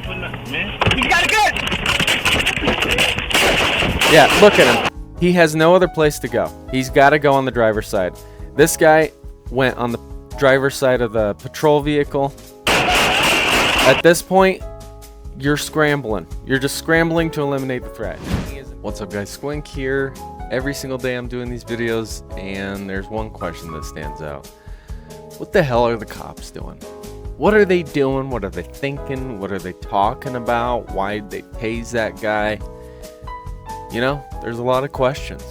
man. He's got a gun! Yeah, look at him. He has no other place to go. He's got to go on the driver's side. This guy went on the driver's side of the patrol vehicle. At this point, you're scrambling. You're just scrambling to eliminate the threat. What's up, guys? Squink here. Every single day I'm doing these videos, and there's one question that stands out. What the hell are the cops doing? What are they doing? What are they thinking? What are they talking about? Why'd they tase that guy? You know, there's a lot of questions,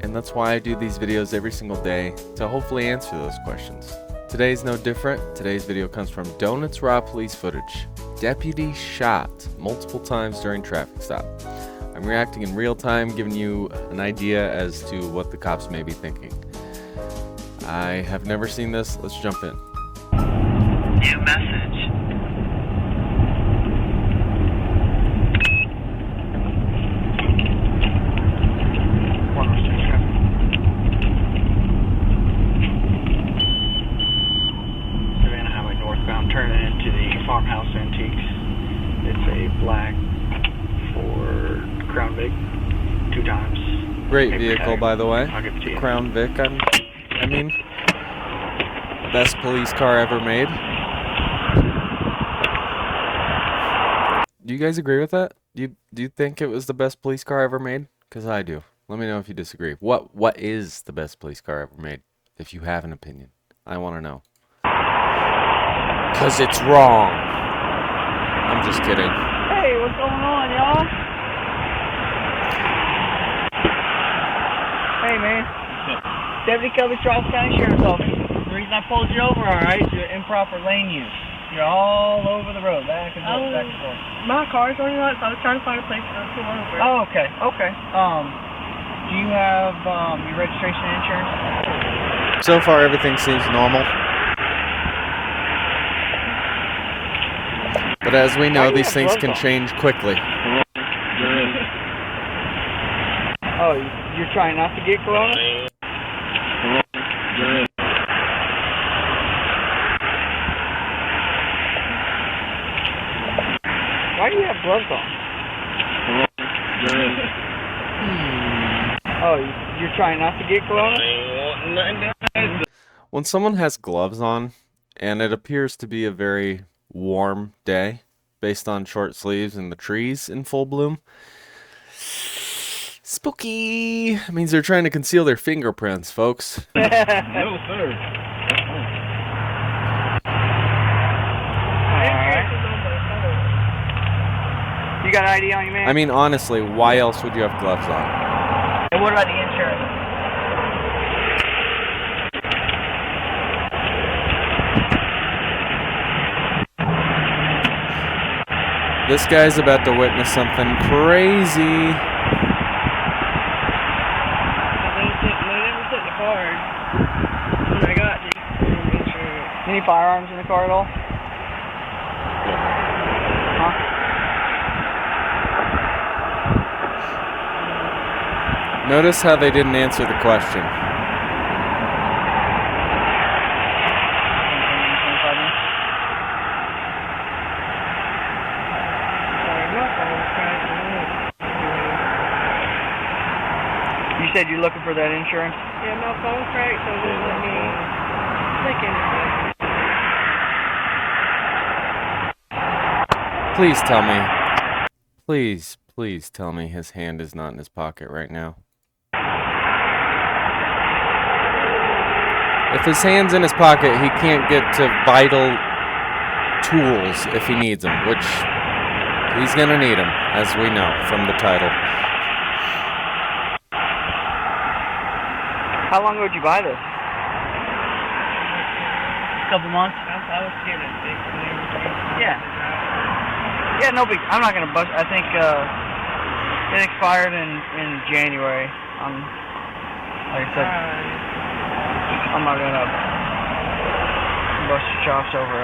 and that's why I do these videos every single day, to hopefully answer those questions. Today's no different. Today's video comes from Donuts Raw police footage. Deputy shot multiple times during traffic stop. I'm reacting in real time, giving you an idea as to what the cops may be thinking. I have never seen this. Let's jump in. New message. Savannah Highway northbound, turning into the Farmhouse Antiques. It's a black Ford Crown Vic, 2 times. Great Paper vehicle, tag. by the way. I'll give it to you. Crown Vic, I mean, best police car ever made. Do you guys agree with that? Do you think it was the best police car ever made? Because I do. Let me know if you disagree. What is the best police car ever made? If you have an opinion, I want to know. Because it's wrong. I'm just kidding. Hey, what's going on, y'all? Hey, man. Deputy Cubbage, Charleston County Sheriff's Office. The reason I pulled you over, alright, is your improper lane use. You're all over the road, back and forth, back and forth. My car's on your so I was trying to find a place to pull over. Oh, okay, okay. Do you have your registration and insurance? So far, everything seems normal. But as we know, these things can change quickly. Oh, you're trying not to get corona? Why do you have gloves on? Oh, you're trying not to get corona? When someone has gloves on, and it appears to be a very warm day, based on short sleeves and the trees in full bloom, spooky! It means they're trying to conceal their fingerprints, folks. No, sir. You got ID on you, man? I mean, honestly, why else would you have gloves on? And what about the insurance? This guy's about to witness something crazy. They never took the card. And I got the insurance. Any firearms in the car at all? Huh? Notice how they didn't answer the question. You said you're looking for that insurance? Yeah, my phone cracked, so just let me click in. Please tell me. Please tell me his hand is not in his pocket right now. If his hand's in his pocket, he can't get to vital tools if he needs them, which he's gonna need them, as we know from the title. How long ago did you buy this? Couple months? I was scared of it. Yeah. Yeah, no big. I'm not gonna bust. I think it expired in January. Like I said, I'm not gonna bust your chops over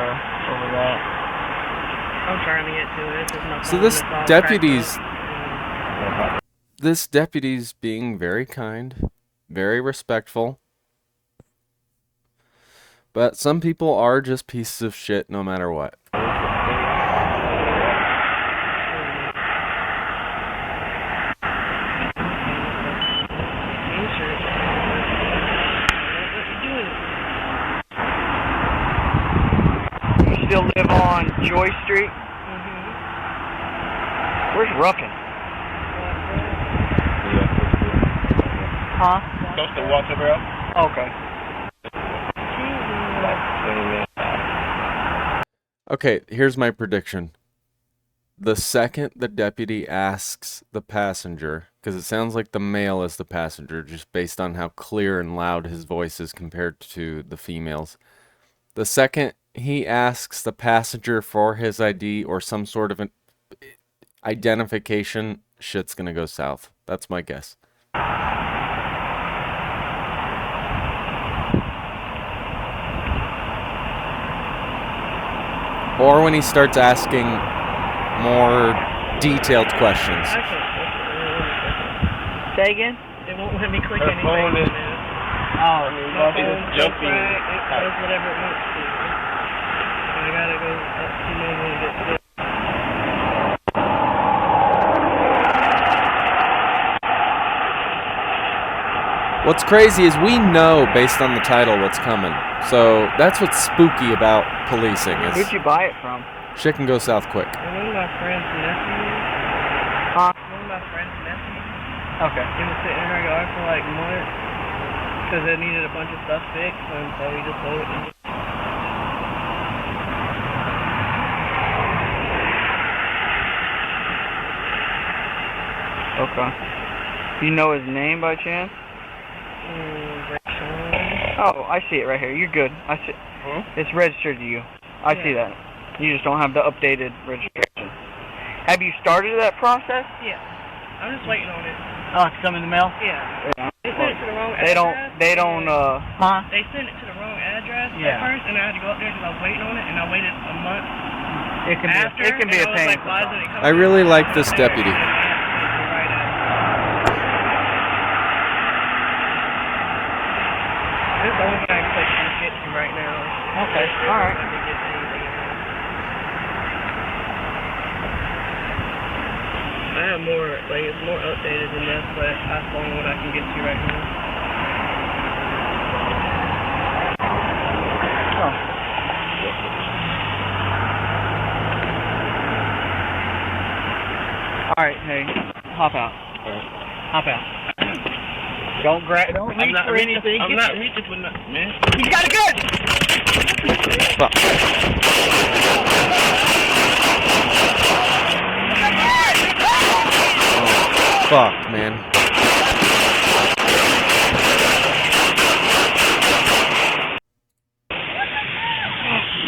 that. I'm trying to get to it. There's no So this deputy's being very kind, very respectful. But some people are just pieces of shit no matter what. Where's Ruckin? Huh? Close to Walterboro. Okay. Okay, here's my prediction. The second the deputy asks the passenger, because it sounds like the male is the passenger, just based on how clear and loud his voice is compared to the females. The second he asks the passenger for his ID or some sort of an identification, shit's gonna go south. That's my guess. Or when he starts asking more detailed questions. Say again? It won't let me click Her anything. phone is- Oh, I'll be just jumping. It does whatever it wants to. And I gotta go up to mobile and get this. What's crazy is we know based on the title what's coming. So that's what's spooky about policing. who'd Is you buy it from? shit can go south quick. And one of my friend's nephews. Huh? One of my friend's nephews. Okay. He was sitting in our yard for like months because it needed a bunch of stuff fixed, and so he just sold it. Okay. Do you know his name by chance? Oh, I see it right here. You're good. I see. It's registered to you. I see that. You just don't have the updated registration. Have you started that process? Yeah. I'm just waiting on it. Oh, it's coming in the mail? Yeah. They sent it to the wrong They address. Huh? They sent it to the wrong address Yeah. at first, and I had to go up there because I was waiting on it, and I waited a month It can after. be, it can be a and I was pain. like, why isn't it coming I really out? like this deputy. Right at it. This is the only thing I can get to right now. Okay, alright. I can get to anything else. I have more, like, it's more updated than this, but that's the only one I can get to right now. Oh. Alright, hey, hop out. Hop out. Don't reach for anything. I'm not reaching for nothing, man. He's got a gun! Fuck. Oh, fuck, man.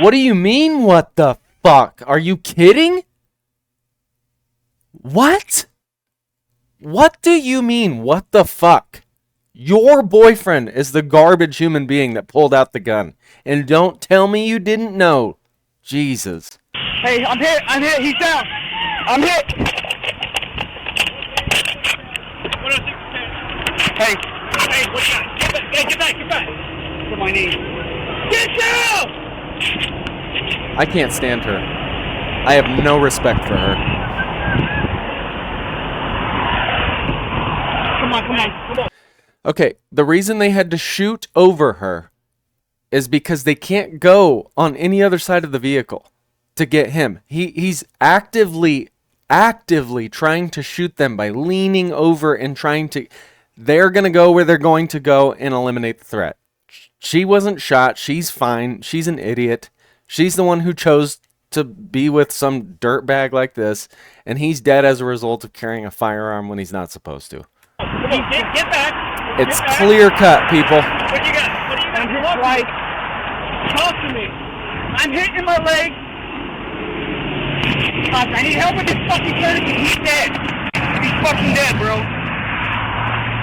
What do you mean, what the fuck? Are you kidding? What? What do you mean, what the fuck? Your boyfriend is the garbage human being that pulled out the gun. And don't tell me you didn't know. Jesus. Hey, I'm hit, he's down! I'm hit! Hey, what you got? Get back! Put my knee. Get down! I can't stand her. I have no respect for her. Come on. Okay, the reason they had to shoot over her is because they can't go on any other side of the vehicle to get him. He's actively trying to shoot them by leaning over and trying to... They're going to go where they're going to go and eliminate the threat. She wasn't shot. She's fine. She's an idiot. She's the one who chose to be with some dirtbag like this, and he's dead as a result of carrying a firearm when he's not supposed to. Get back! It's clear cut, people. What you got? I'm hit twice. Talk to me. I'm hit in my leg. I need help with this fucking tourniquet. He's dead. He's fucking dead, bro.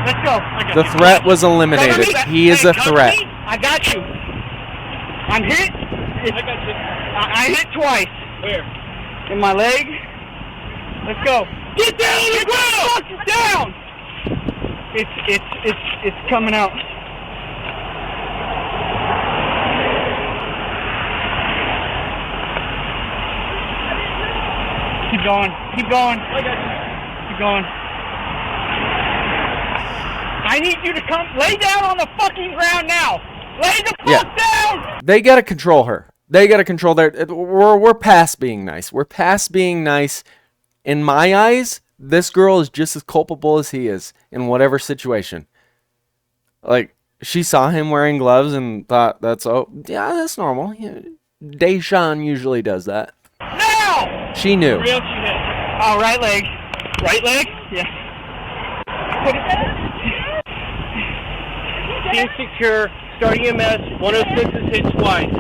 Let's go. The threat was eliminated. He is a threat. I got you. I'm hit. I got you. I hit twice. Where? In my leg. Let's go. Get down on the ground! Get down! It's coming out. Keep going. I got you. Keep going. I need you to come. Lay down on the fucking ground now. Lay the fuck down. They gotta control her. They gotta control their... We're past being nice. We're past being nice. in my eyes, this girl is just as culpable as he is in whatever situation. Like, she saw him wearing gloves and thought, that's normal. Yeah, Deshaun usually does that. No! She knew. Oh, right leg. Right leg? Yeah. Team secure. Start EMS. 106 is hit twice.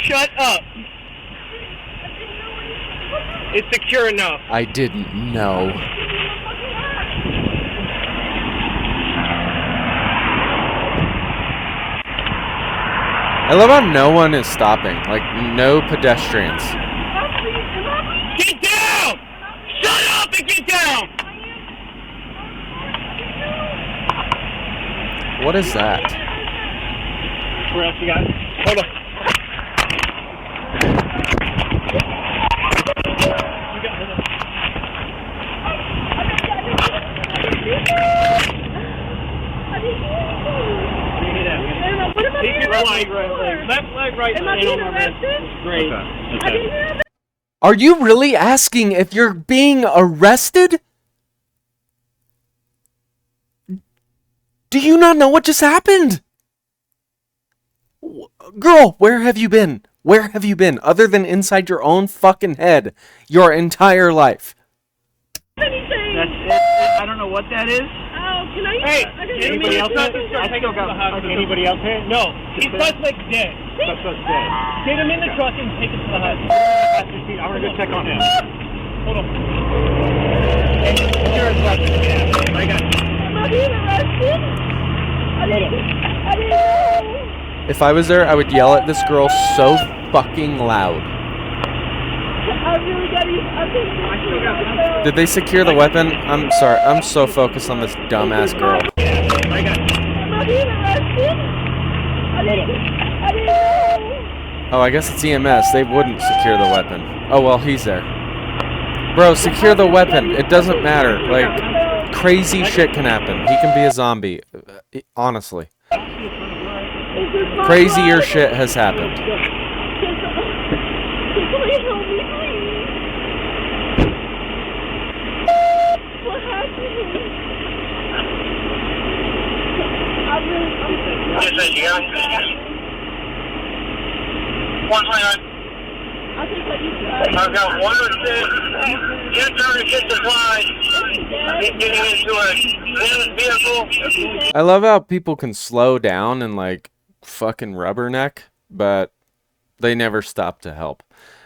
Shut up. It's secure enough. I didn't know. I love how no one is stopping. Like, no pedestrians. Get down! Shut up and get down! What is that? Where else you got? Hold on. Left leg, right leg. Great. Okay. Are you really asking if you're being arrested? Do you not know what just happened? Girl, where have you been? Where have you been? Other than inside your own fucking head your entire life. That's it. I don't know what that is. Oh, can I? Hey, anybody else here? Anybody else here? No. He's suspect dead. Suspect dead. Get him in the truck and take him to the hospital. I'm gonna go check on him. Hold on. You're arrested. I got you. I'm not being arrested. I didn't know. If I was there, I would yell at this girl so fucking loud. I really got you. Did they secure the weapon? I'm sorry. I'm so focused on this dumbass girl. I got you. I'm not being arrested. I didn't know. Oh, I guess it's EMS. They wouldn't secure the weapon. Oh, well, he's there. Bro, secure the weapon. It doesn't matter. Like, crazy shit can happen. He can be a zombie. Honestly. Crazier shit has happened. Somebody help me, please. What happened? I'm 129. I think that you said. I've got 106. Get down and get the fly. Getting into a vehicle. I love how people can slow down and, like, fucking rubberneck, but they never stop to help.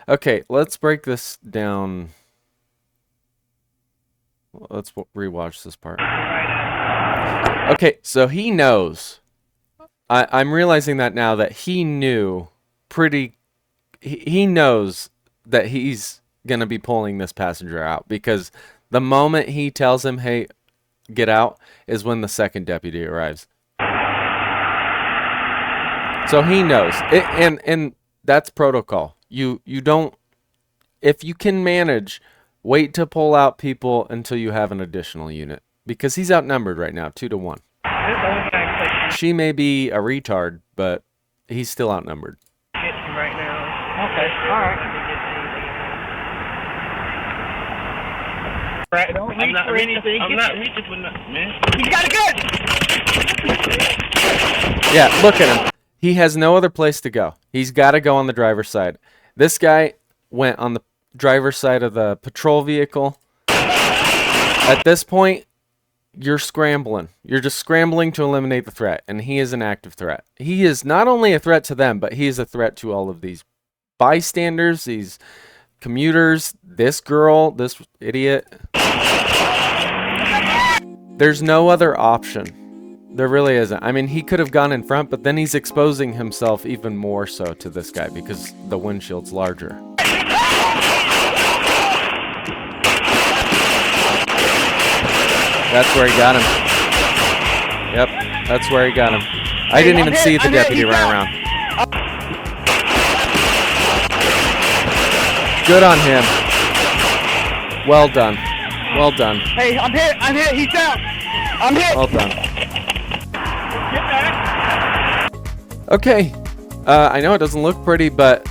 Okay, let's break this down. Let's rewatch this part. Okay, so he knows. I'm realizing that now that he knew he knows that he's going to be pulling this passenger out, because the moment he tells him, hey, get out, is when the second deputy arrives. So he knows. And that's protocol. You don't, if you can manage, wait to pull out people until you have an additional unit, because he's outnumbered right now, 2-1. She may be a retard, but he's still outnumbered. Right now. Okay, alright. Right, don't reach for anything. I'm not reaching for nothing, man. He's got a gun! Yeah, look at him. He has no other place to go. He's got to go on the driver's side. This guy went on the driver's side of the patrol vehicle. At this point, you're scrambling. You're just scrambling to eliminate the threat, and he is an active threat. He is not only a threat to them, but he is a threat to all of these bystanders, these commuters, this girl, this idiot. There's no other option. There really isn't. I mean, he could have gone in front, but then he's exposing himself even more so to this guy because the windshield's larger. That's where he got him. Yep, that's where he got him. I didn't even see the deputy run around. Good on him. Well done. Well done. Hey, I'm hit, he's down. I'm hit. Well done. Okay. I know it doesn't look pretty, but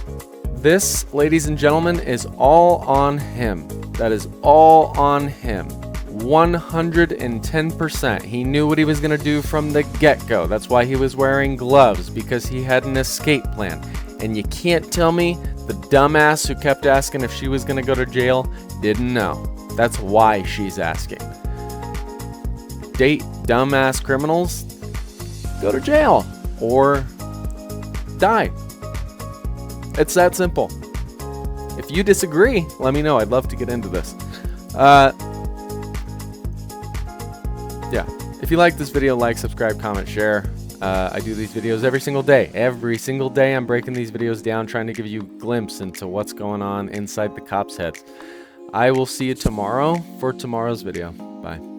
this, ladies and gentlemen, is all on him. That is all on him. 110%. He knew what he was going to do from the get-go. That's why he was wearing gloves, because he had an escape plan. And you can't tell me the dumbass who kept asking if she was going to go to jail didn't know. That's why she's asking. Date dumbass criminals, go to jail or die. It's that simple. If you disagree, let me know. I'd love to get into this. Yeah. If you like this video, like, subscribe, comment, share. I do these videos every single day. Every single day I'm breaking these videos down, trying to give you a glimpse into what's going on inside the cops' heads. I will see you tomorrow for tomorrow's video. Bye.